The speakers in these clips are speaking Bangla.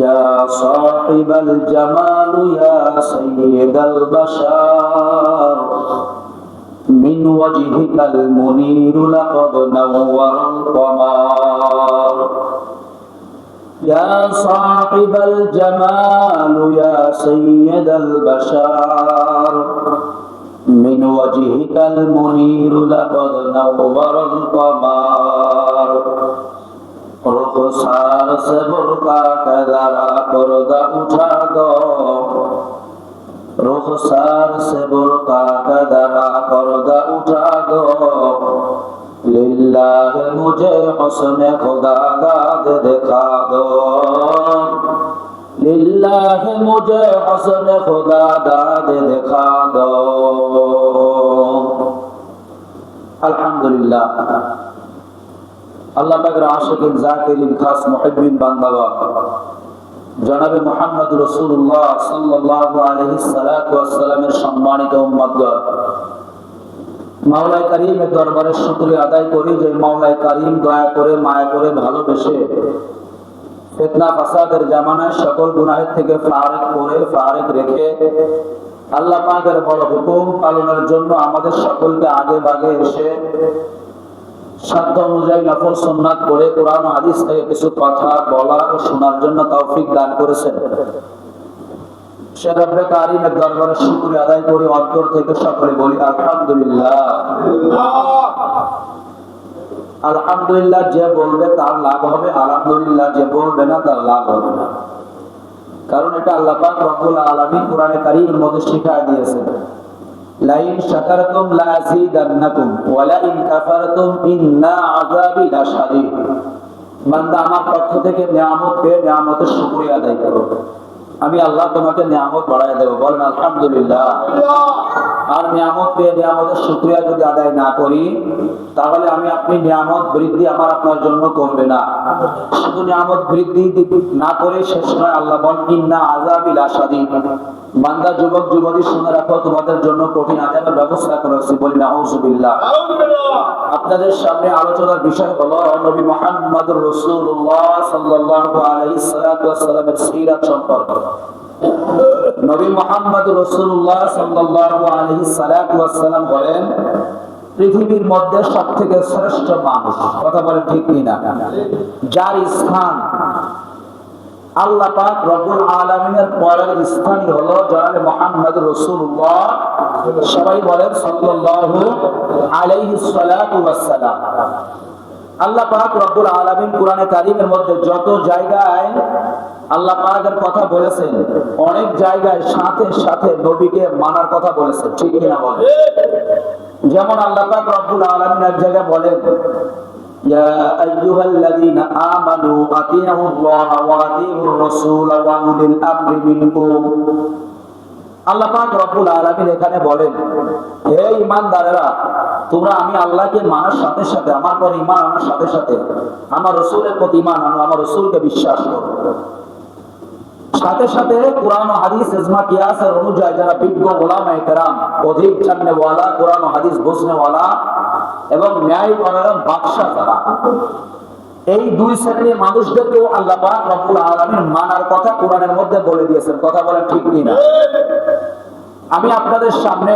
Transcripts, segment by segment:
يا صاحب الجمال يا سيد البشر من وجهك المنير لقد نور القمر يا صاحب الجمال يا سيد البشر من وجهك المنير لقد نور القمر रुखसार से बुर्का का जरा पर्दा उठा दो रुखसार से बुर्का का जरा पर्दा उठा दो लिल्लाह मुझे हुस्न खुदा दाद दिखा दो लिल्लाह मुझे हुस्न खुदा दाद दिखा दो अल्हम्दुलिल्लाह আল্লাহ পাকের আশিকিন জাকিরিন খাস মুহিব্বিন বান্দাগণ জনাবে মুহাম্মদ রাসূলুল্লাহ সাল্লাল্লাহু আলাইহি সাল্লাতু ওয়াস সালামের সম্মানিত উম্মতগণ মাওলাই কারীমের দরবারে শুকরিয়া আদায় করি যে মাওলাই কারীম দয়া করে মায়া করে ভালোবেসে ফিতনা ফাসাদের জামানায় সকল গুনাহের থেকে ফারেক রেখে আল্লাহ পাকের বড় হুকুম পালনের জন্য আমাদের সকলকে আগে ভাগে এসে সাধ্য অনুযায়ী নফল সুন্নাত করে কোরআন ও হাদিস থেকে কিছু কথা বলা ও শোনার জন্য তৌফিক দান করেছেন সে রব্বে কারীমের দরবারে শুকরিয়া আদায় করি অন্তর থেকে সকলে বলি আলহামদুলিল্লাহ আলহামদুলিল্লাহ যে বলবে তার লাভ হবে আলহামদুলিল্লাহ যে বলবে না তার লাভ হবে না কারণ এটা আল্লাহ পাক রব্বুল আলামিন কোরআনে কারীমের মধ্যে শিখিয়ে দিয়েছেন লাইন শাকারতুম লাযীদান্নাকুম ওয়া লাইন কাফারতুম ইন্না আযাবি লাশাদীদ বান্দা আমার পক্ষ থেকে নিয়ামত পেয়ে নিয়ামতের শুকরিয়া আদায় করো আমি আল্লাহ তোমাকে নিয়ামত বাড়ায় দেব বলেন আলহামদুলিল্লাহ আর নিয়ামত পেয়ে নিয়ামতের শুকরিয়া যদি আদায় না করি তাহলে আমি আপনি নিয়ামত বৃদ্ধি আমার আপনার জন্য করবে না শুধু নিয়ামত বৃদ্ধি না করে শেষ নয় আল্লাহ বলেন ইন্না আযাবি লাশাদীদ বান্দা যুবক যুবতী শুনে রাখো তোমাদের জন্য কঠিন আযাবের ব্যবস্থা করেছি বলি নাউযুবিল্লাহ আপনাদের সামনে আলোচনার বিষয় হলো নবী মুহাম্মদুর রাসূলুল্লাহ সাল্লাল্লাহু আলাইহি ওয়াসাল্লামের সিরাত সম্পর্কে নবী মুহাম্মদুর রাসূলুল্লাহ সাল্লাল্লাহু আলাইহি ওয়াসাল্লাম বলেন পৃথিবীর মধ্যে সবথেকে শ্রেষ্ঠ মানুষ কথা বলেন ঠিক কিনা যার স্থান আল্লাহ পাক রব্বুল আলামিনের পরের স্থানই হলো জনাবে মুহাম্মদুর রাসূলুল্লাহ সবাই বলেন সাল্লাল্লাহু আলাইহি ওয়াসাল্লাম আল্লাহ পাক রব্বুল আলামিন কোরআনে কারীমের মধ্যে যত জায়গায় আল্লাহ পাকের কথা বলেছেন অনেক জায়গায় সাথে সাথে নবীকে মানার কথা বলেছেন ঠিক কিনা বলেন যেমন আল্লাহ পাক রব্বুল আলামিন এক জায়গায় বলেন يا أيها الذين آمنوا أطيعوا الله وأطيعوا الرسول وأولي الأمر منكم আল্লাহ পাক রব্বুল আলামিন এখানে বলেন হে ঈমানদারেরা তোমরা আমি আল্লাহকে মানার সাথে সাথে আমার পর ঈমান আনার সাথে সাথে আমার রাসূলের প্রতি ঈমান আনো আমার রাসূলকে বিশ্বাস করো সাথে সাথে কোরআন ও হাদিস ইজমা কিয়াসের অনুযায়ী যারা বিজ্ঞ উলামায়ে কেরাম অধিক জাননে ওয়ালা কোরআন ও হাদিস বুঝনে ওয়ালা এবং ন্যায় পরায়ণ বাদশা যারা এই দুই শ্রেণীর মানুষদেরকেও আল্লাহ পাক রব্বুল আলামিন মানার কথা কোরআনের মধ্যে বলে দিয়েছেন কথা বলেন ঠিক কিনা আমি আপনাদের সামনে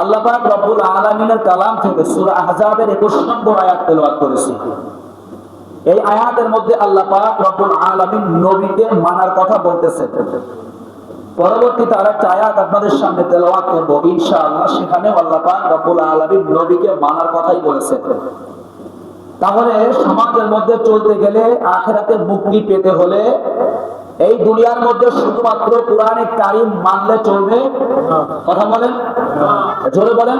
আল্লাহ পাক রব্বুল আলামিনের কালাম থেকে সূরা আহজাবের 21 নম্বর আয়াত তেলাওয়াত করেছি এই আয়াতের মধ্যে আল্লাহ পাক রব্বুল আলামিন নবীকে মানার কথা বলতেছেন পরবর্তীতে আরেকটা আয়াত আপনাদের সামনে তেলাওয়াত করব ইনশাআল্লাহ সেখানে আল্লাহ পাক রব্বুল আলামিন নবীকে মানার কথাই বলেছেন তাহলে সমাজের মধ্যে চলতে গেলে আখিরাতে মুক্তি পেতে হলে এই দুনিয়ার মধ্যে শুধুমাত্র কোরআনে কারীম মানলে চলবে কথা বলেন জোরে বলেন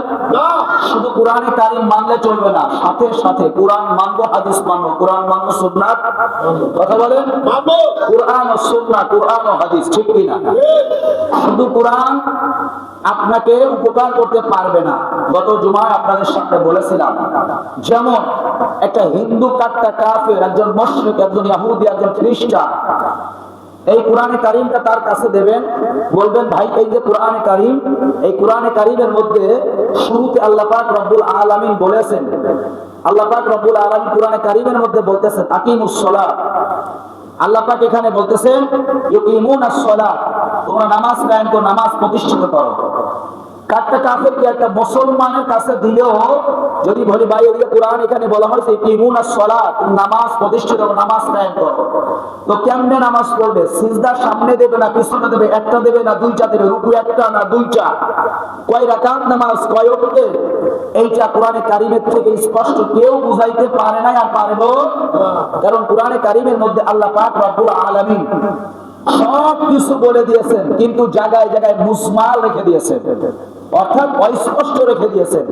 শুধু কোরআনে কারীম মানলে চলবে না সাথে সাথে কোরআন মানবো হাদিস মানবো কোরআন মানবো সুন্নাত কথা বলেন মানবো কোরআন ও সুন্নাত কোরআন ও হাদিস ঠিক কি না শুধু কোরআন আপনাকে উপকার করতে পারবে না গত জুমায় আপনাদের সামনে বলেছিলাম যেমন একটা হিন্দু কাট্টা কাফের একজন মুশরিক একজন ইহুদি একজন খ্রিস্টান এই কোরআনে কারীমটা তার কাছে দেবেন বলবেন ভাই এই যে কোরআনে কারীম এই কোরআনে কারীমের মধ্যে শুরুতে আল্লাহ পাক রব্বুল আলামিন বলেছেন আল্লাহ পাক রব্বুল আলামিন কোরআনে কারীমের মধ্যে বলতেছেন আকিমুস সালাত আল্লাহ পাক এখানে বলতেছেন ইউকিমুনাস সালাত, তোমরা নামাজ কায়েম করো, নামাজ প্রতিষ্ঠিত করো। কাটটা কাফেরকে একটা মুসলমানের কাছে দিলেও যদি বলি ভাই এদিকে কোরআন এখানে বলা হয়েছে ইউকিমুনাস সালাত, নামাজ প্রতিষ্ঠিত করো, নামাজ কায়েম করো, তো কেমনে নামাজ পড়বে? সিজদা সামনে দেবে না পিছনে দেবে? একটা দেবে না দুইটা দেবে? রুকু একটা না দুইটা? কয় রাকাত নামাজ, কয় ওয়াক্ত? এইটা কোরআনে কারিমের থেকে স্পষ্ট কেউ বুঝাইতে পারে না আর পারবো, কারণ কোরআনে কারিমের মধ্যে আল্লাহ পাক রব্বুল আলামিন সব কিছু বলে দিয়েছেন, কিন্তু জায়গায় জায়গায় মুসমাল রেখে দিয়েছেন, অর্থাৎ অস্পষ্ট রেখে দিয়েছেন।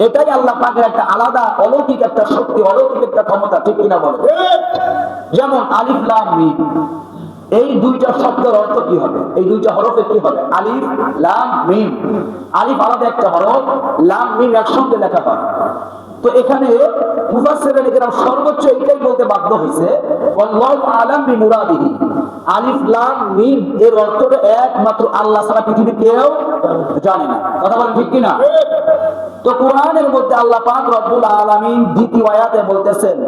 এটাই আল্লাহ পাকের একটা আলাদা অলৌকিক একটা শক্তি, অলৌকিক একটা ক্ষমতা, ঠিক কিনা বলে? যেমন আলিফ লাম মিম, এই দুইটা শব্দের অর্থ কি হবে? এই দুইটা হরফের কি হবে? আলিফ লাম মিম। আলিফ আলাদা একটা হরফ, লাম মিম একসঙ্গে লেখা হয়। তো এখানে মুফাসসিরিন কেরাম সর্বোচ্চ এইটাই বলতে বাধ্য হয়েছে আল্লাহু আলাম বিমুরাদিহি, আলিফ লাম মিম এর অর্থটা একমাত্র আল্লাহ ছাড়া পৃথিবীর কেউ জানে না। কথা বলেন ঠিক কিনা? তো কোরআনের মধ্যে আল্লাহ পাক রব্বুল আলামিন দ্বিতীয় আয়াতে বলতেছেন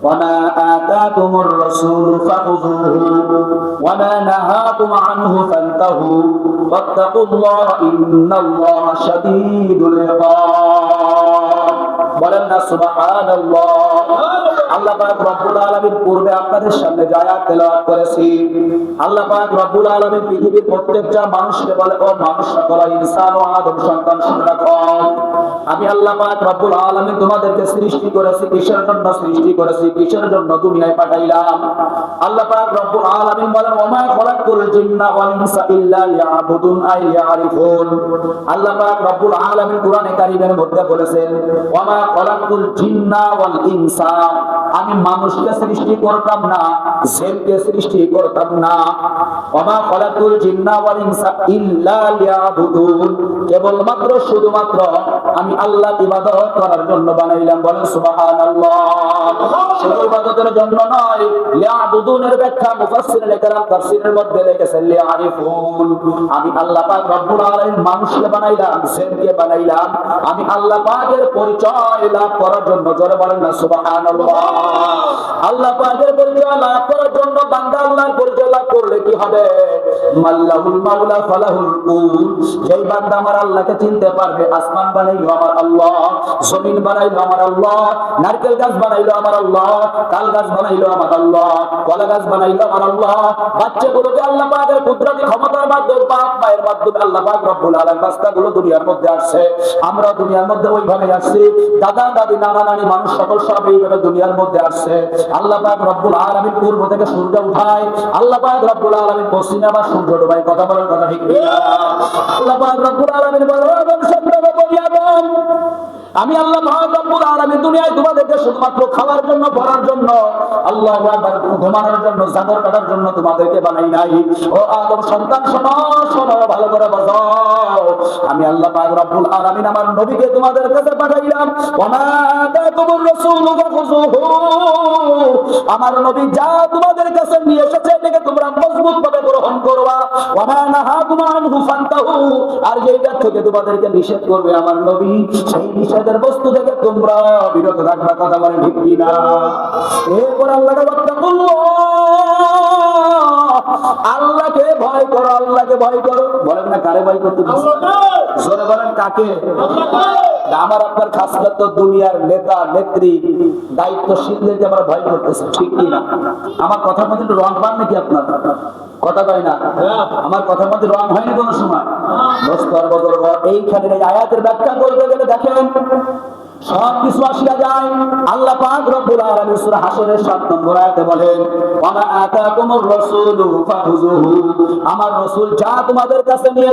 وما آتاكم الرسول فخذوه وما نهاكم عنه فانتهوا واتقوا الله إن الله شديد العقاب। বলেন না সুবহানাল্লাহ। আল্লাহ পাক রব্বুল আলামিন পূর্বে আপনাদের সামনে যে আয়াত তেলাওয়াত করেছি, আল্লাহ পাক রব্বুল আলামিন পৃথিবীর প্রত্যেকটা মানুষকে বলে, ও মানুষ সকল, ইনসান ও আদম সন্তান শুনে রাখো, আমি আল্লাহ পাক রব্বুল আলামিন তোমাদেরকে সৃষ্টি করেছি। কিসের জন্য সৃষ্টি করেছি? কিসের জন্য দুনিয়ায় পাঠাইলাম? আল্লাহ পাক রব্বুল আলামিন বলেন ওমা খলাকুল জিন্না ওয়াল ইনসা ইল্লা লিয়াবুদুন আই ইয়ারিফুন। আল্লাহ পাক রব্বুল আলামিন কোরআনে কারীমের মধ্যে বলেছেন ওমা খলাকুল জিন্না ওয়াল ইনসা, আমি মানুষকে সৃষ্টি করতাম না, জিনকে সৃষ্টি করতাম না। ওমা খলাকুল জিন্না ওয়াল ইনসা ইল্লা লিয়াবুদুন, কেবলমাত্র শুধুমাত্র আমি আল্লাহ ইবাদত করার জন্য বানাইলাম। বলেন সুবহানাল্লাহ। শুধু ইবাদতের জন্য নয়, লিয়াবুদুনের ব্যাখ্যা মুফাসসিরিন কেরাম তাফসীরের মধ্যে লিখেছেন লিয়ারিফুন, আমি আল্লাহ পাক রব্বুল আলামিন মানুষকে বানাইলাম, জিনকে বানাইলাম আমি আল্লাহ পাকের পরিচয় লাভ করার জন্য। জোরে বলেন না সুবহানাল্লাহ। আল্লাহ পাকের পরিচয় লাভ করার জন্য বান্দা আল্লাহর পরিচয় লাভ করলে কি হবে? মাল্লাহুল মাওলা ফালাহুল কুল, যেই বান্দা আমার আল্লাহকে চিনতে পারবে, আসমান বানাইলো আমার আল্লাহ, জমিন বানাইলো আমার আল্লাহ, নারকেল গাছ বানাইলো আমার আল্লাহ, তাল গাছ বানাইলো আমার আল্লাহ, কলা গাছ বানাইলো আমার আল্লাহ, বাচ্চাগুলোকে আল্লাহ পাকের কুদরতি ক্ষমতার মাধ্যমে বাপ মায়ের মাধ্যমে আল্লাহ পাক রব্বুল আলামিন বাচ্চাগুলো দুনিয়ার মধ্যে আসছে। আমরা দুনিয়ার মধ্যে ওইভাবে আসছি, দাদা দাদি নানা নানি মানুষ সকল সব এইভাবে দুনিয়ার মধ্যে আসছে। আল্লাহ পাক রব্বুল আলামিন পূর্ব থেকে সূর্য উঠায়, আল্লাহ পাক রব্বুল আলামিন পশ্চিমে আবার সূর্য ডোবায়। কথা বলেন কথা ঠিক কিনা? আল্লাহ পাক রব্বুল আলামিন বলেন আমি আল্লাহ পাক রব্বুল আলামিন দুনিয়ায় তোমাদেরকে শুধুমাত্র খাওয়ার জন্য, পড়ার জন্য, আল্লাহু আকবার, ঘুমানোর জন্য, জাগর কাটার জন্য তোমাদেরকে বানাই নাই। ও আদম সন্তান শোনো, শোনো ভালো করে বাজাও, আমি আল্লাহ পাক রব্বুল আলামিন আমার নবীকে তোমাদের কাছে পাঠাইলাম। ওমা আতাকুমুর রাসূলু ফাখুযুহু, আমার নবী যা তোমাদের কাছে নিয়ে এসেছে এটাকে তোমরা মজবুতভাবে গ্রহণ করবা। ওমা নাহাকুম আনহু ফান্তাহু, আর যেটা থেকে তোমাদেরকে নিষেধ করবে আমার নবী, সেই নিষেধের বস্তু থেকে তোমরা বিরত থাকবা। কথা বলেন ঠিক কিনা? এরপর আল্লাহকে ওয়াত্তাকুল্লাহ, আল্লাহকে ভয় করো, আল্লাহকে ভয় করো। বলেন না কারে ভয় করতে বলছে? জোরে বলেন কাকে? আমার আপনার খাসলত তো দুনিয়ার নেতা নেত্রী দায়িত্বশীলদেরকে আমরা ভয় করতেছি, ঠিক কিনা? আমার কথার মধ্যে রং পান নাকি আপনার? কথা কয় না? আমার কথার মধ্যে রং হয়নি কোনো সময়? এইখানে এই আয়াতের ব্যাখ্যা করতে গেলে দেখেন সবকিছু আসিয়া যায়। আল্লাহ পাক রব্বুল আলামিন সূরা হাশরের 7 নম্বর আয়াতে বলেন ওয়া আতাকুমুর রাসূলু ফাখুযুহু, আমার রাসূল যা তোমাদের কাছে নিয়ে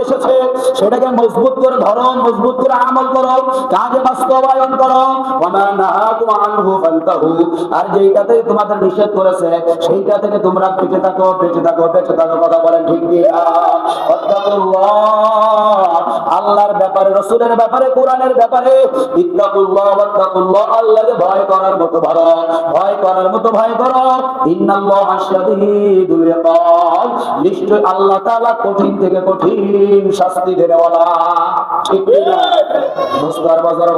এসেছে সেটাকে মজবুত করে ধরো, মজবুত করে আমল করো, কাজে বাস্তবায়ন করো। ওয়া নাহাকুম আনহু ফান্তাহু, আর যেটাতে তোমাদের নিষেধ করেছে সেইটা থেকে তোমরা বেঁচে থাকো, বেঁচে থাকো, বেঁচে থাকো। কথা বলেন ঠিক কিনা? ওয়াত্তাকুল্লাহ, আল্লাহর ব্যাপারে, রাসূলের ব্যাপারে, কোরআনের ব্যাপারে ইত্তাকুল্লাহ ওয়াত্তাকুল্লাহ, আল্লাহকে ভয় করার মতো ভয়, ভয় করার মতো ভয় করো। ইন্নাল্লাহা শাদীদুল ইকাব, নিশ্চয় আল্লাহ তাআলা কঠিন থেকে কঠিন শাস্তি দেওয়ালা। ঠিক না? মুস্তার বাজার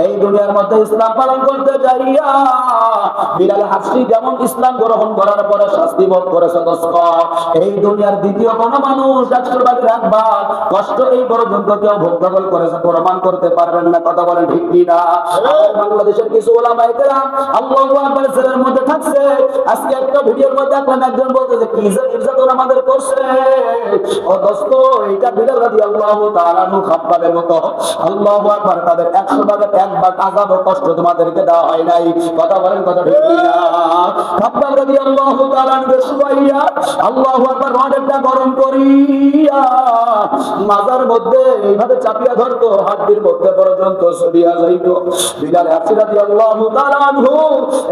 এই দুনিয়ার মধ্যে ইসলাম পালন করতে যাইয়া বিলাল হাবশী যেমন ইসলাম গ্রহণ করার পরে শাস্তি ভোগ করেছে দোস্ত, এই দুনিয়ার দ্বিতীয় কোন মানুষ 100 ভাগের 1 ভাগ কষ্ট এই পর্যন্ত কেউ ভোগ করেছে প্রমাণ করতে পারবেন না। কথা বলেন ঠিক কি না? বাংলাদেশের কিছু ওলামায়ে কেরাম আল্লাহু আকবার এর মধ্যে থাকছে। আজকে একটা ভিডিওর মধ্যে একজন বলতেছে কি নির্যাতন আমাদের করছে। ও দোস্ত, এটা বিলাল রাদিয়াল্লাহু তাআলা আনহু খাব্বাবের মতো আল্লাহু আকবার তাদের 100 ভাগের 1 ভাগ আযাব ও কষ্ট তোমাদেরকে দেওয়া হয় নাই। কথা বলেন কথা ঠিক কি না? খাব্বাব রাদিয়াল্লাহু তাআলা আনহু শুয়াইয়া আল্লাহু আকবার রডটা গরম করিয়া মাজার মধ্যে এইভাবে চাপিয়া ধরতো, হাড়ির মধ্যে পর্যন্ত ছড়িয়া যাইত। বিলাল হাবশী রাদিয়াল্লাহু তাআলা আনহু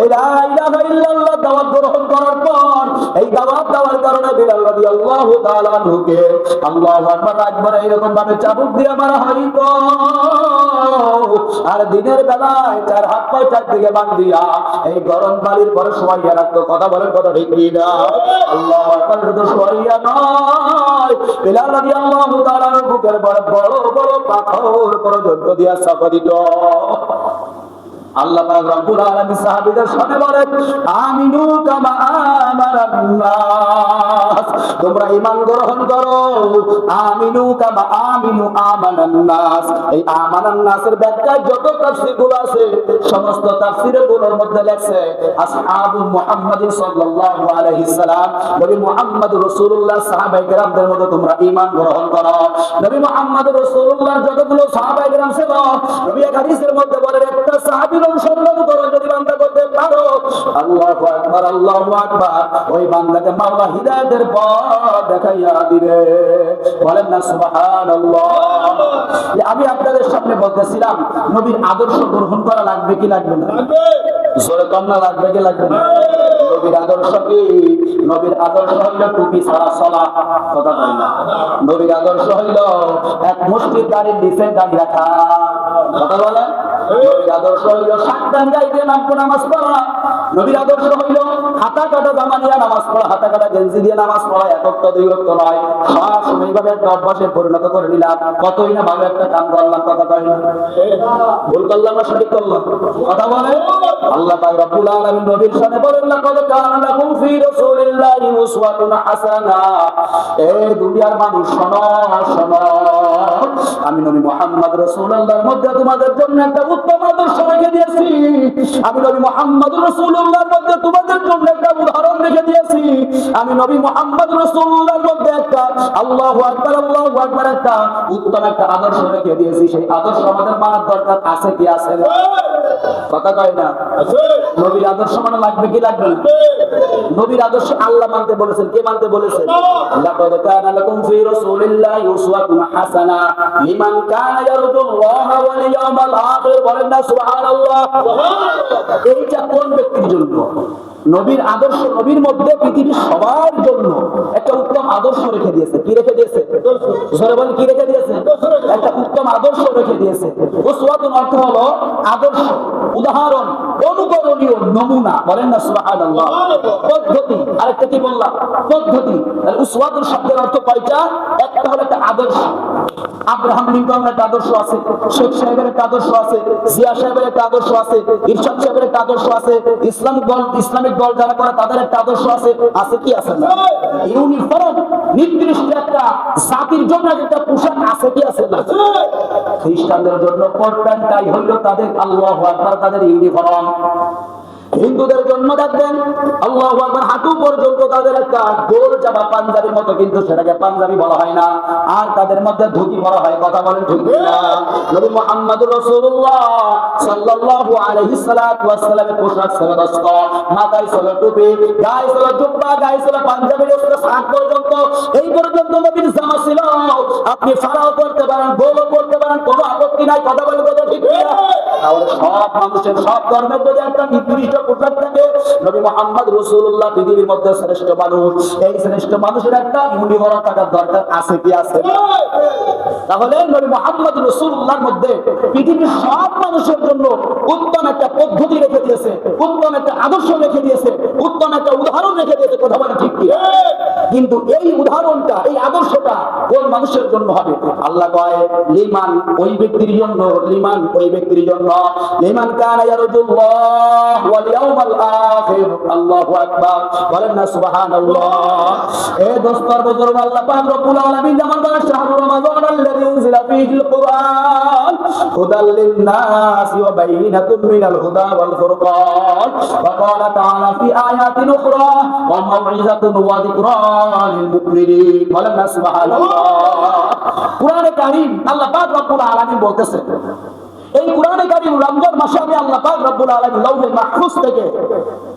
এই লা ইলাহা ইল্লাল্লাহ দাওয়াত গ্রহণ করার পর এই দাওয়াত দেওয়ার কারণে বিলাল রাদিয়াল্লাহু তাআলা আনহুকে আল্লাহু আকবার একবার এরকম ভাবে চাবুক দিয়ে মারা হইতো। আর দিনের বেলায় 4 হাত পা চারদিকে বাঁধিয়া এই গরম বালির পরে শোয়াইয়া রাখতো। কথা বলেন কথা ঠিক কি না? আল্লাহু আকবার শুধু শোয়াইয়া নয়, বিলাল রাদিয়াল্লাহু তাআলা বুকের বড় বড় পাথর পর্যন্ত দিয়া চাপা দিত। আল্লাহ পাক রব্বুল আলামিন সাহাবীদের সামনে বলেন আমিনু কামা আমানান নাস, তোমরা ঈমান গ্রহণ করো। আমিনু কামা আমিনু আমানান নাস, এই আমানান নাসের ব্যাখ্যা যত তাফসীরগুলো আছে সমস্ত তাফসীরগুলোর মধ্যে লেখছে আসহাবু মুহাম্মদ সাল্লাল্লাহু আলাইহি সাল্লাম, নবী মুহাম্মদ রাসূলুল্লাহ সাহাবায়ে কেরামদের মধ্যে তোমরা ঈমান গ্রহণ করো। নবী মুহাম্মদ রাসূলুল্লাহ যতগুলো সাহাবায়ে কেরাম ছিল, নবী এক হাদিসের মধ্যে বলেন একটা সাহাবী অনুসরণ করো যদি বান্দা করতে পারো, আল্লাহু আকবার আল্লাহু আকবার, ওই বান্দাকে মাওলা হিদায়াতের পথ দেখাইয়া দিবে। বলেন না সুবহানাল্লাহ। আমি আপনাদের সামনে বলতেছিলাম নবীর আদর্শ গ্রহণ করা লাগবে কি লাগবে না? জোরে কন্যা লাগবে কি লাগবে না? নবীর আদর্শ কি? নবীর আদর্শ হইল টুপি ছাড়া চলা। কথা বলেন না। নবীর আদর্শ হইল এক মুষ্টি দাড়ির নিচে দাড়ি রাখা। কথা বলেন। নবীর আদর্শ হইল সাতটান গাইতে নামাজ পড়া। নবীর আদর্শ হইল হাতা কাটা জামা দিয়ে নামাজ পড়া, হাতা কাটা গেঞ্জি দিয়ে নামাজ পড়া। একটা দুই রক্ত নয়, সব সময় এইভাবে একটা অভ্যাসে পরিণত করে নিলাম। কতই না ভালো একটা কাম করলাম। কথা কয় না? ভুল করলাম না সঠিক করলাম? কথা বলে। আল্লাহ পাক রব্বুল আলামিন নবীর সামনে বলেন লাকাদ কানা লাকুম ফি রাসূলিল্লাহি উসওয়াতুন হাসানা। এই দুনিয়ার মানুষ শোনো শোনো, আমি নবী মুহাম্মদ রাসূলুল্লাহর মধ্যে তোমাদের জন্য একটা উত্তম আদর্শ রেখে দিয়েছি। আমি নবী মুহাম্মদ রাসূলুল্লাহর মধ্যে তোমাদের জন্য একটা উদাহরণ রেখে দিয়েছি। আমি নবী মুহাম্মদ রাসূলুল্লাহর মধ্যে একটা আল্লাহু আকবার একটা উত্তম একটা আদর্শ রেখে দিয়েছি। সেই আদর্শ আমাদের মানার দরকার আছে কি আছে না? কথা কয় না? নবীর আদর্শ মানা লাগবে কি লাগবে না? নবীর আদর্শ আল্লাহ মানতে বলেছেন। কে মানতে বলেছেন? লাকাদ কানা লাকুম ফি রাসূলিল্লাহি উসওয়াতুন হাসানা লিমান কানা ইয়ারজুল্লাহা ওয়াল ইয়াউমাল আখির। বলেন না সুবহানাল্লাহ। এইটা কোন ব্যক্তির জন্য? নবীর আদর্শ নবীর মধ্যে পৃথিবীর সবার জন্য একটা উত্তম আদর্শ রেখে দিয়েছে। কি রেখে দিয়েছে? জোরে বলেন কি রেখে দিয়েছে? একটা উত্তম আদর্শ রেখে দিয়েছে। উসওয়াতুন অর্থ হলো আদর্শ, উদাহরণ, অনুকরণীয়, নমুনা। বলেন না সুবহানাল্লাহ। পদ্ধতি, আরেকটা কি বললাম? পদ্ধতি। তাহলে উসওয়াতুন শব্দের অর্থ কয়টা? একটা হলো একটা আদর্শ। আব্রাহাম লিঙ্কনের একটা আদর্শ আছে, শেখ সাহেবের একটা আদর্শ আছে, জিয়া সাহেবের একটা আদর্শ আছে, ইরশাদ সাহেবের একটা আদর্শ আছে, ইসলামিক দল যারা করে তাদের একটা আদর্শ আছে। আছে কি আছে না? ইউনিফর্ম, নির্দিষ্ট একটা জাতির জন্য একটা পোশাক আছে কি আছে না? খ্রিস্টানদের জন্য পরবেন তাই হইল তাদের আল্লাহু আকবার, তাদের ইউনিফর্ম। হিন্দুদের জন্য দেখবেন আল্লাহু আকবার হাঁটু পর্যন্ত তাদের একটা গোল জামা পাঞ্জাবির মতো, কিন্তু সেটাকে পাঞ্জাবি বলা হয় না। আর তাদের মধ্যে ধুতি পরা হয়। কথা বলেন ঠিক না? নবী মুহাম্মদুর রাসূলুল্লাহ সাল্লাল্লাহু আলাইহি সাল্লাতু ওয়াস সালামের পোশাক ছিল দস্ত, মাথায় ছিল টুপি, গায়ে ছিল জুব্বা, গায়ে ছিল পাঞ্জাবি, ছিল শার্ট পর্যন্ত। এই পর্যন্ত নবীর জামা ছিল। আপনি ফারাও করতে পারেন, গোলও করতে পারেন, কোনো আপত্তি নাই। কথা বলেন কথা ঠিক না? তাহলে সব মানুষের সব ধর্মের যদি একটা নির্দিষ্ট পোশাক থাকে, নবী মুহাম্মদ রাসূলুল্লাহ পৃথিবীর মধ্যে শ্রেষ্ঠ মানুষ। এই শ্রেষ্ঠ মানুষের একটা ইউনিফর্ম থাকার দরকার আছে কি আছে না? তাহলে নবী মুহাম্মদ রাসূলুল্লাহর মধ্যে পৃথিবীর সব মানুষের জন্য উত্তম একটা পদ্ধতি রেখে দিয়েছে, উত্তম একটা আদর্শ রেখে দিয়েছে, উত্তম একটা উদাহরণ রেখে দিয়েছে। কথা বলে ঠিক কি? কিন্তু এই উদাহরণটা, এই আদর্শটা কোন মানুষের জন্য হবে? আল্লাহ কয় লিমান, ওই ব্যক্তির জন্য, লিমান ওই ব্যক্তির জন্য, লিমান কানা ইয়ারজুল্লাহ ওয়াল ইয়াউমাল আখির। আল্লাহু আকবার, বলেন না সুবহানাল্লাহ। এই দোস্তর বুজুর্গ, আল্লাহ পাক রব্বুল আলামিন যেমন বলেন শাহরু রমাদান আল্লাযী উনজিলা ফীহিল কুরআন হুদাল লিন-নাসি ওয়া বাইয়িনাতুম মিনাল হুদা ওয়াল ফুরকান ওয়া ক্বালা তাআলা ফী আয়াতিন উখরা ওয়া মাউইযাতুন ওয়া যিকরা লিল মুমিনিন। বলেন না সুবহানাল্লাহ। কুরআনে কারীম আল্লাহ পাক রব্বুল আলামিন বলতেছেন, এই কুরআনে কারীম রমজান মাসে আমি আল্লাহ পাক রব্বুল আলামিন লাউহে মাহফুজ থেকে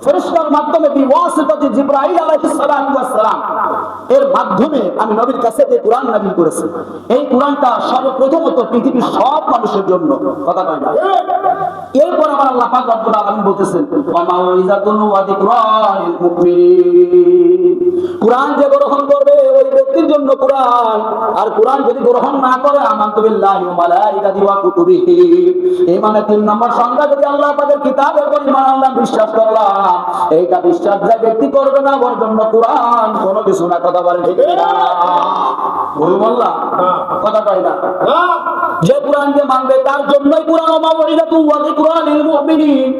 ফেরেশতার মাধ্যমে বিওয়াসিতাতি জিবরাইল আলাইহিস সালাতু ওয়াস সালাম এর মাধ্যমে আমি নবীর কাছে এই কুরআন নাযিল করেছি। এই কুরআনটা সর্বপ্রথমত পৃথিবীর সব মানুষের জন্য, কথা কয় না। এরপর আবার আল্লাহ পাক রব্বুল আলামিন বলতেছেন ওয়া মাউইযাতুন ওয়া যিকরা লিল মুমিনিন। কুরআন যে গ্রহণ করবে ওই ব্যক্তির জন্য কুরআন, আর কুরআন যদি গ্রহণ না করে আমানতু বিল্লাহি ওয়া মালাইকাতিহি ওয়া কুতুবিহি, এই মানে 3 নম্বর সংজ্ঞা, যদি আল্লাহ পাকের কিতাবের উপর ঈমান আনলাম, বিশ্বাস করলাম, এইটা বিশ্বাস যে ব্যক্তি করবে না ওর জন্য কুরআন কোনো কিছু না। কথা বলেন ঠিক না? ভুল বললাম? কথা কয় না। যে কুরআনকে মানবে তার জন্যই কুরআন, ওয়া মাউইযাতুন ওয়া যিকরা লিল মুমিনিন।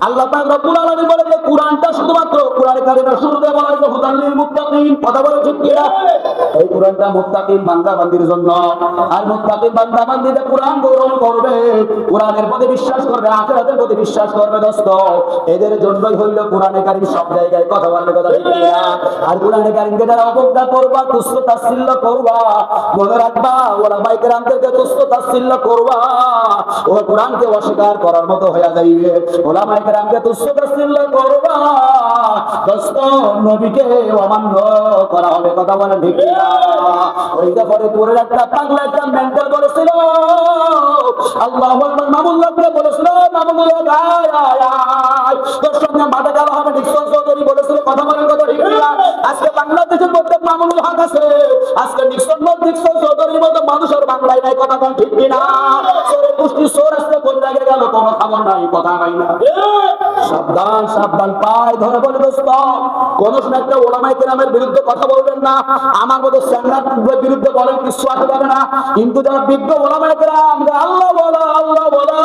আল্লাহ পাক রব্বুল আলামিন বলেন যে কুরআনটা শুধুমাত্র কুরআনে কারীমের শুরুতে বলা হয়েছে হুদাল লিল মুত্তাকিন। কথা বলেন ঠিক কি না? এই কুরআনটা মুত্তাকিন বান্দা বান্দির জন্য। আর মুত্তাকিন বান্দা বান্দিরা কুরআন গ্রহণ করবে, কুরআনের প্রতি বিশ্বাস করবে, আখিরাতের প্রতি বিশ্বাস করবে দোস্ত, এদের জন্যই হইল কুরআনে কারীম সব জায়গায়। কথা বললে কথা ঠিক কি না? আর কুরআনে কারীমকে যারা অবজ্ঞা করবা, তুচ্ছ তাচ্ছিল্য করবা, মনে রাখবা ওলামায়ে কেরামদেরকে তুচ্ছ তাচ্ছিল্য করবা, ও কুরআনকে অস্বীকার করার মতো হয়ে যাইবে। ওলামায়ে কেরামকে তুচ্ছ তাচ্ছিল্য করবা দোস্ত, নবীকে অমান্য করা হবে। কথা বলে ঠিক না? ওই ব্যাপারে তোর একটা পাগলা একটা মেন্টাল বলেছিল, আল্লাহু আকবার, মামুল্লাহকে বলেছিল, মামুল্লাহ তোর সঙ্গে মাথা কালো হবে, নিক্সন চৌধুরী বলেছিল। কথা বলেন কথা ঠিক না? আজকে বাংলাদেশের প্রত্যেক মামুনুল হক আছে, আজকে নিক্সন চৌধুরীর মতো মানুষের বাংলায় নাই। কথা বলেন ঠিক না? চোরের গোষ্ঠী চোর আসতে কোন জায়গায় গেল কোনো খবর নাই। কথা হয় না? সাবধান সাবধান, পায় ধরে বলে দোস্ত, কোন সময় একটা ওলামায়ে কেরামের বিরুদ্ধে কথা বলবেন না। আমার মতো স্যাংরার বিরুদ্ধে বলেন, কিছু আসতে পারে না। কিন্তু যারা বিজ্ঞ ওলামায়ে কেরাম, আল্লাহ বলা আল্লাহ বলা,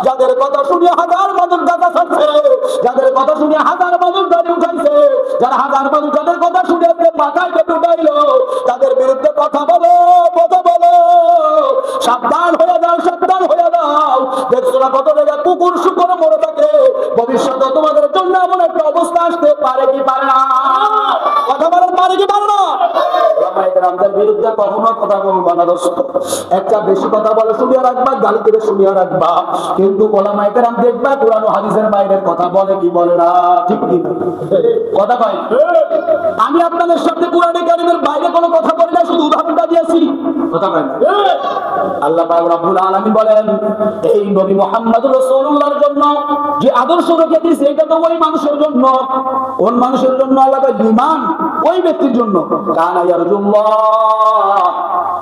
যাদের কথা শুনিয়ে হাজার মানুষ গাছা ছাড়ছে, যাদের কথা শুনিয়ে হাজার মানুষ দাড়ি উঠাইছে, যারা হাজার মানুষ যাদের কথা শুনে মাথায় কেটে উঠাইলো, তাদের বিরুদ্ধে কথা বলো, কথা বলো। সাবধান হয়ে যাও, সাবধান হয়ে যাও। দেখছো না কত জায়গায় কুকুর শুকুরে মরে থাকে? ভবিষ্যতে তোমাদের জন্য এমন একটা অবস্থা আসতে পারে কি পারে না? কথা বলেন, পারে কি পারে না? ওলামায়ে কেরামদের বিরুদ্ধে কখনো কথা বলবা না দোস্ত। একটা বেশি কথা বলে শুনিয়ে রাখবা, গালি দেবে শুনিয়ে রাখবা, কিন্তু ওলামায়ে কেরাম দেখবা কুরআন ও হাদিসের বাইরের কথা বলে কি বলে না। ঠিক কি কথা কয়? আমি আপনাদের সাথে কুরআনে কারীমের বাইরে কোনো কথা বলি না, শুধু উদাহরণটা দিয়েছি। কথা কয় না? আল্লাহ পাক রব্বুল আলামিন বলেন এই নবী মুহাম্মদুর রাসূলুল্লাহর জন্য যে আদর্শ রেখে দিয়েছে, এটা তো ওই মানুষের জন্য। কোন মানুষের জন্য? আল্লাহ কয় ঈমান ওই ব্যক্তির জন্য, কানা ইয়ারজুল্লাহ,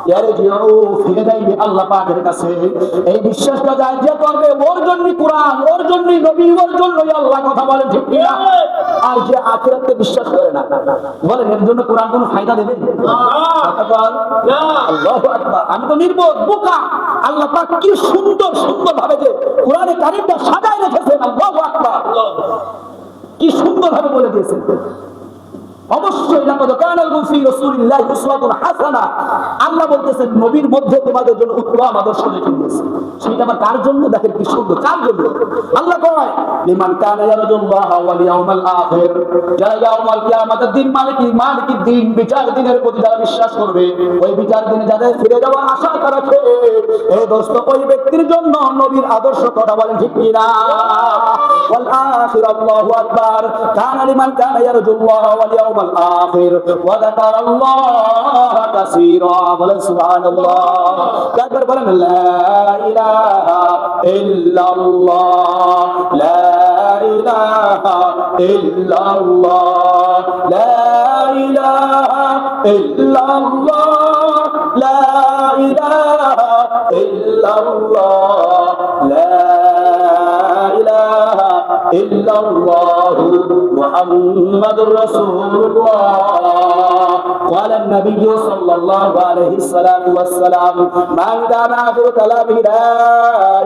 ইয়ারজিউ, ফিরে যাইবে আল্লাহ পাকের কাছে। এই বিশ্বাসটা যাই যে করবে, ওর জন্যই কুরআন, ওর জন্যই নবী, ওর জন্যই আল্লাহ। কথা বলেন ঠিক কি না? আর যে আখিরাতকে বিশ্বাস করে না, বলেন এর জন্য কুরআন কোনো ফায়দা দেবে? আল্লাহু আকবার। আমি তো নির্বোধ বোকা। আল্লাহ পাক কি সুন্দর সুন্দর ভাবে যে কুরআনে কারীমটা সাজায় রেখেছেন। আল্লাহু আকবার, কি সুন্দর ভাবে বলে দিয়েছেন। অবশ্যই লাকাদ কানা লাকুম ফি রাসূলিল্লাহি উসওয়াতুন হাসানাহ, আল্লাহ বলতেছেন নবীর মধ্যে তোমাদের জন্য উত্তম আদর্শ রেখে দিয়েছি। সেটা আবার কার জন্য? দেখেন কি সুন্দর, কার জন্য? আল্লাহ কয় লিমান কানা ইয়ারজুল্লাহ ওয়াল ইয়াউমাল আখির, যারা ইয়াউমাল কিয়ামতের দিন, মালিকির দিন, বিচার দিনের প্রতি যারা বিশ্বাস করবে, ওই বিচার দিনে যাদের ফিরে যাওয়ার আশা রাখে, এই দোস্ত ওই ব্যক্তির জন্য নবীর আদর্শ। কথা বলেন ঠিক কি না? ওয়াল আখির, আল্লাহু আকবার, কানা লিমান কানা ইয়ারজুল্লাহ ওয়াল ইয়াউমাল الآخر وذكر الله كثيرا بل سبحان الله كبر بل لا إله إلا الله لا إله إلا الله لا إله إلا الله لا إله إلا الله لا إله ইল্লাল্লাহু মুহাম্মাদুর রাসূলুল্লাহ। قال النبي صلى الله عليه الصلاة والسلام من كان آخر كلامه لا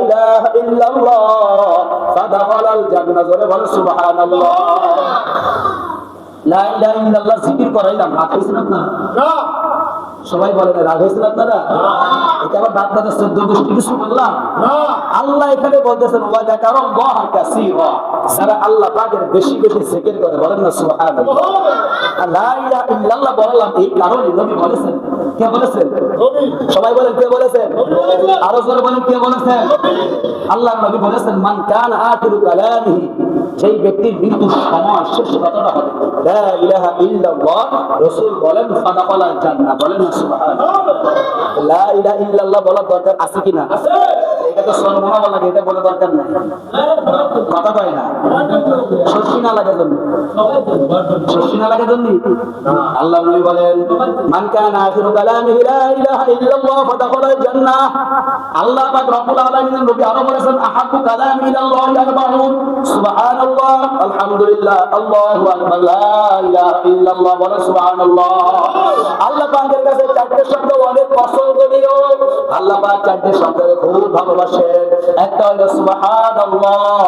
إله إلا الله فدخل الجنة। سبحان الله। লা ইলাহা ইল্লাল্লাহ জিকির করাইলাম, রাগ হয়েছেন আপনারা? সবাই বলেন রাগ হয়েছেন আপনারা? এটা আবার বাদ বাদ 14 গোষ্ঠী কিছু বললাম? আল্লাহ এখানে বলতেছেন ওয়া যাকারাল্লাহ কাসীরা, যারা আল্লাহ পাকের বেশি বেশি জিকির করে, বলেন না সুবহানাল্লাহ। লা ইলাহা ইল্লাল্লাহ বললাম এই কারণে নবী বলেছেন। কে বলেছেন? নবী। সবাই বলেন কে বলেছেন? নবী। আরো জোরে বলেন কে বলেছেন? আল্লাহ নবী বলেছেন মান কানা আখিরু কালামিহি, যেই ব্যক্তির মৃত্যুর সময় শেষ কথাটা হবে লা ইলাহা ইল্লাল্লাহ, রাসূল বলেন ফাদাখালাল জান্নাহ। বলেন না সুবহানাল্লাহ। লা ইলাহা ইল্লাল্লাহ বলার দরকার আছে কি না? আছে। এটা তো সর্বনা বলা লাগে, এটা বলা দরকার নাই। কথা কয় না, শশী না লাগে জন্য, শশী না লাগে জন্য আল্লাহ নবী বলেন মান কানা আখিরু কালামিহি লা ইলাহা ইল্লাল্লাহ ফাদাখালাল জান্নাহ। আল্লাহ পাক রব্বুল আলামিন নবী আরো বলেছেন আহাব্বু কালামি ইলাল্লাহি আরবাউন সুবহানাল্লাহ আলহামদুলিল্লাহ আল্লাহু আকবার লা ইলাহা ইল্লাল্লাহ। বলেন সুবহানাল্লাহ। আল্লাহ পাকের কাছে চারটি শব্দ অনেক পছন্দনীয়। আল্লাহ পাক চারটি শব্দকে খুব ভালোবাসেন। একটা হলো সুবহানাল্লাহ,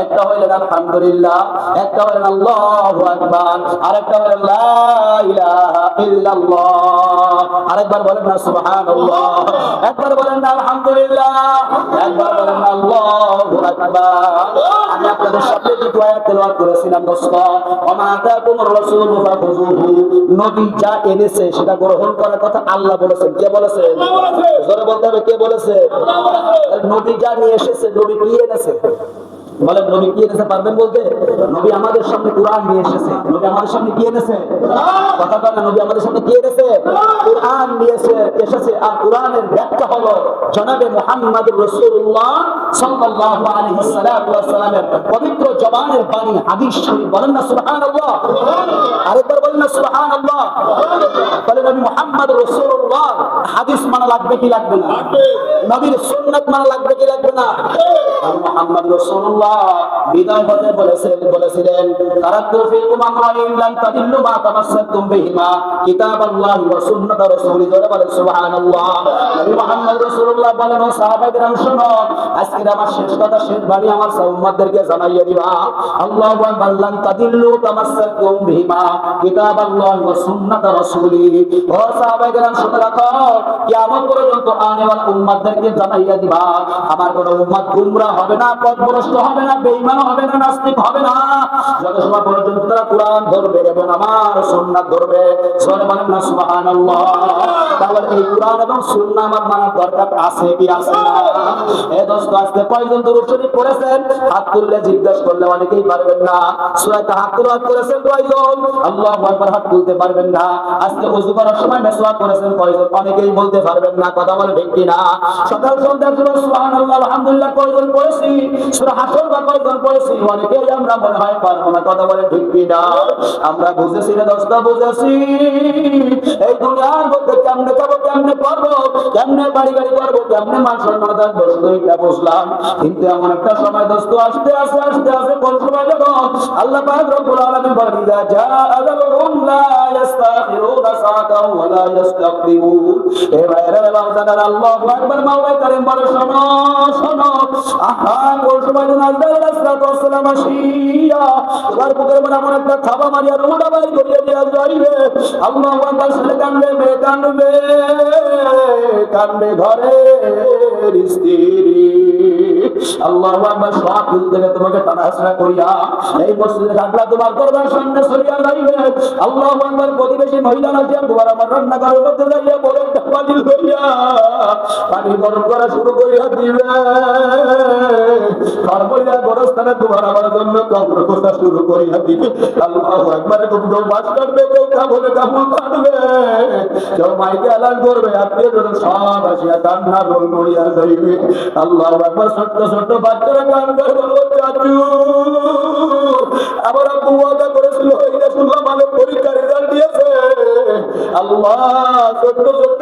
একটা হলো আলহামদুলিল্লাহ, একটা হলো আল্লাহু আকবার, আরেকটা হলো লা ইলাহা ইল্লাল্লাহ। আরেকবার বলেন না সুবহানাল্লাহ, একবার বলেন না আলহামদুলিল্লাহ, একবার বলেন না আল্লাহু আকবার। আমি আপনাদের সামনে দুটো আয়াত তেলাওয়াত করেছিলাম দোস্ত। ওমা আতাকুমুর রাসূলু ফাখুযুহু, নবী যা এনেছে সেটা গ্রহণ করার কথা আল্লাহ বলেছেন। কে বলেছেন? জোরে বলতে হবে কে বলেছে? নবী যা নিয়ে এসেছে, নবী কি এনেছে? বলেন নবী কি এনেছে? পারবেন বলতে? নবী আমাদের সামনে কুরআন নিয়ে এসেছে। নবী আমাদের সামনে কি এনেছে? কথা বলেন, নবী আমাদের সামনে কি এনেছে? কুরআন নিয়ে এসেছে। আর কুরআনের ব্যাখ্যা হলো জনাবে মুহাম্মদুর রাসূলুল্লাহ সাল্লাল্লাহু আলাইহি ওয়াসাল্লামের পবিত্র জবানের বাণী হাদিস শরীফ। বলেন না সুবহানাল্লাহ। আরেকবার বলেন না সুবহানাল্লাহ। বলেন নবী মুহাম্মদুর রাসূলুল্লাহ হাদিস মানা লাগবে কি লাগবে না? নবীর সুন্নাত মানা লাগবে কি লাগবে না? মুহাম্মদুর রাসূলুল্লাহ বিদায় হতে বলেছিলেন তারাক্তু ফিকুম আমরাইন লান তাদিল্লু মা তামাসসাকতুম বিহিমা কিতাবাল্লাহি ওয়া সুন্নাত রাসূলি। বলেন সুবহানাল্লাহ। নবী মুহাম্মদ রাসূলুল্লাহ বলেন ও সাহাবায়ে কেরাম শোনো, আজকে আমার শেষ কথা, শেষ বাণী আমার উম্মতদেরকে জানাইয়া দিবা। আল্লাহু আকবার লান তাদিল্লু তামাসসাকতুম বিহিমা কিতাবাল্লাহি ওয়া সুন্নাত রাসূলি। ও সাহাবায়ে কেরাম শুনে রাখো, কিয়ামত পর্যন্ত আনেওয়ালা উম্মতদেরকে জানাইয়া দিবা আমার কোন উম্মত গুমরাহ হবে না, পথভ্রষ্ট হবে না, বেঈমান হবে না, নাস্তিক হবে না, যত সময় পর্যন্ত তারা কুরআন ধরবে এবং আমার সুন্নাত ধরবে। সরে বলেন না সুবহানাল্লাহ। তাহলে এই কুরআন এবং সুন্নাহ আমার মানার দরকার আছে কি আছে না? এই দোস্ত আজকে কয়জন দুরূদ শরীফ পড়েছেন? হাত তুললে জিজ্ঞেস করলে অনেকেই পারবেন না। সূরা তাহাত তেলাওয়াত করেছেন কয়জন? আল্লাহু আকবার হাত তুলতে পারবেন না। আজকে ওযু করার সময় মিসওয়াক করেছেন কয়জন? অনেকেই বলতে পারবেন না। কথা বলে ঠিক কি না? সকাল সন্ধ্যা সুবহানাল্লাহ আলহামদুলিল্লাহ কয়জন পড়েছি? সূরা হাসর বা কয়জন পড়েছি? অনেকেই আমরা মনে হয় পারবো না। কথা বলে ঠিক কি না? আমরা বুঝেছি না দোস্ত, বুঝেছি এই দুনিয়ার মধ্যে কেমনে খাবো, কেমনে পারবো, কেমনে বাড়ি গাড়ি করবো, কেমনে মান সম্মান থাকবো, শুধু এটা বুঝলাম। কিন্তু এমন একটা সময় দোস্ত আসতে কোন সময় যেন আল্লাহ পাক রব্বুল আলামিন বলেন ইযা জাআ আযালুহুম লা ইস্তাখিরুনা সাআতাও ওয়া লা ইস্তাকদিমুন। এ ভাইরা বান্দারা আল্লাহু আকবার। মাওলাই কারীম বলে শোনো শোনো, আহা কোন সময় যেন আল্লাহর রাসূল সাল্লাল্লাহু আলাইহি তোমার বুকের মধ্যে এমন একটা থাবা মারিয়া রুটা বাইর করিয়ে দেয়া যাইবে। আল্লাহু আকবার। সে কান্দবে, কান্দবে ঘরের স্ত্রী। আল্লাহু আকবার। সব দিল থেকে তোমাকে টানাহাসরা করিয়া এই মসজিদের কাটলা তোমার দরবার সামনে সরিয়া যাইবে। আল্লাহু আকবার। প্রতিবেশী মহিলারা যে তোমার আমার রান্নাঘরের মধ্যে যাইয়া বলে পানি লইয়া পানি গরম করা শুরু করিয়া দিবে। তারপরে গোরস্থানে তোমার আমার জন্য কবর খোঁড়া শুরু করিয়া দিবে। আল্লাহু আকবার। কেউ মাছ কাটবে, কেউ কাপড় কাটবে, কেউ মাইকে এলান করবে, আত্মীয়জন সব আসিয়া কান্না রোল করিয়া যাইবে। আল্লাহু আকবার। ছোট্ট ছোট্ট বাচ্চারা কান করে বলবো চাচু আমার আব্বু ওয়াদা করেছিল, এই শুনলাম ভালো পরীক্ষার রেজাল্ট দিয়েছে। আল্লাহ ছোট্ট ছোট্ট